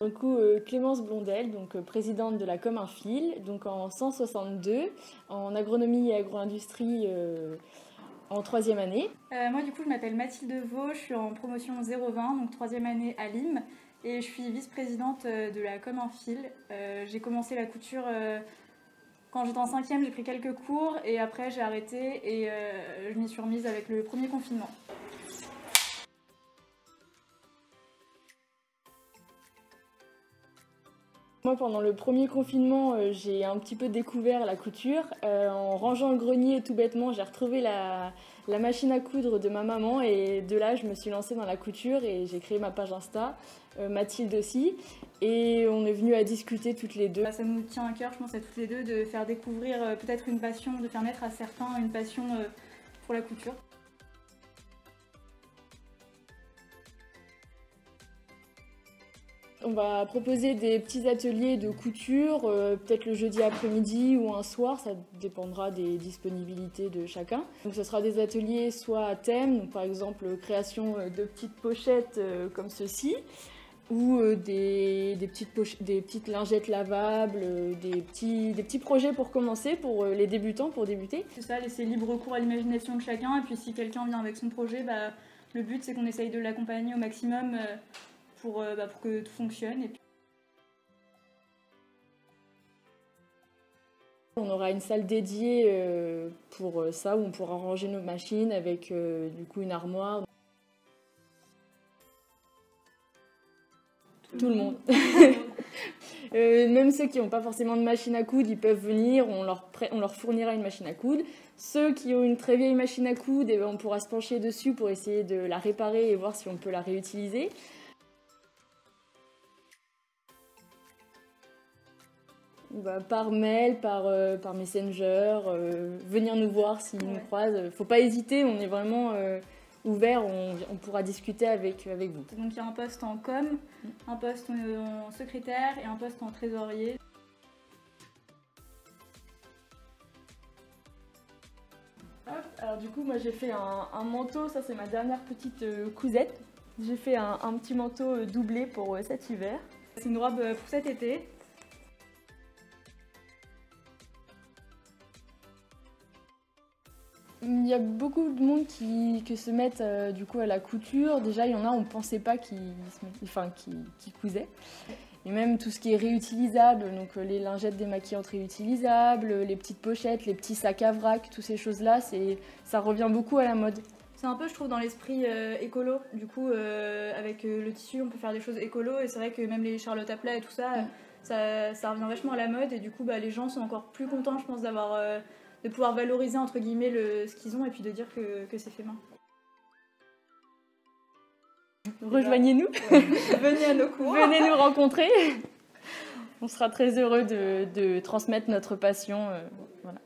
Du coup, Clémence Blondel, donc présidente de la Cominfil, donc en 162, en agronomie et agro-industrie en 3e année. Moi, du coup, je m'appelle Mathilde Vaux, je suis en promotion 020, donc 3e année à Lim, et je suis vice-présidente de la Cominfil. J'ai commencé la couture quand j'étais en 5e, j'ai pris quelques cours, et après j'ai arrêté, et je m'y suis remise avec le premier confinement. Moi, pendant le premier confinement, j'ai un petit peu découvert la couture. En rangeant le grenier, tout bêtement, j'ai retrouvé la machine à coudre de ma maman et de là, je me suis lancée dans la couture et j'ai créé ma page Insta, Mathilde aussi. Et on est venus à discuter toutes les deux. Ça nous tient à cœur, je pense, à toutes les deux, de faire découvrir peut-être une passion, de faire naître à certains une passion pour la couture. On va proposer des petits ateliers de couture, peut-être le jeudi après-midi ou un soir, ça dépendra des disponibilités de chacun. Donc ce sera des ateliers soit à thème, donc par exemple création de petites pochettes comme ceci, ou des petites lingettes lavables, des petits projets pour commencer, pour les débutants, pour débuter. C'est ça, laisser libre cours à l'imagination de chacun, et puis si quelqu'un vient avec son projet, le but c'est qu'on essaye de l'accompagner au maximum pour que tout fonctionne. On aura une salle dédiée pour ça, où on pourra ranger nos machines avec du coup une armoire. Tout le monde. Même ceux qui n'ont pas forcément de machine à coudre, ils peuvent venir, on leur fournira une machine à coudre. Ceux qui ont une très vieille machine à coudre, eh ben, on pourra se pencher dessus pour essayer de la réparer et voir si on peut la réutiliser. Par mail, par Messenger, venir nous voir s'ils nous croisent. Faut pas hésiter, on est vraiment ouvert, on pourra discuter avec vous. Donc il y a un poste en com, un poste en secrétaire et un poste en trésorier. Hop, alors du coup moi j'ai fait un manteau, ça c'est ma dernière petite cousette. J'ai fait un petit manteau doublé pour cet hiver. C'est une robe pour cet été. Il y a beaucoup de monde qui se mettent du coup à la couture. Déjà, il y en a, on ne pensait pas qui cousaient. Et même tout ce qui est réutilisable, donc les lingettes démaquillantes réutilisables, les petites pochettes, les petits sacs à vrac, toutes ces choses-là, ça revient beaucoup à la mode. C'est un peu, je trouve, dans l'esprit écolo. Du coup, avec le tissu, on peut faire des choses écolo. Et c'est vrai que même les charlottes à plat et tout ça, ça revient vachement à la mode. Et du coup, les gens sont encore plus contents, je pense, de pouvoir valoriser entre guillemets ce qu'ils ont et puis de dire que c'est fait main. Rejoignez-nous, venez à nos cours, venez nous rencontrer. On sera très heureux de transmettre notre passion. Voilà.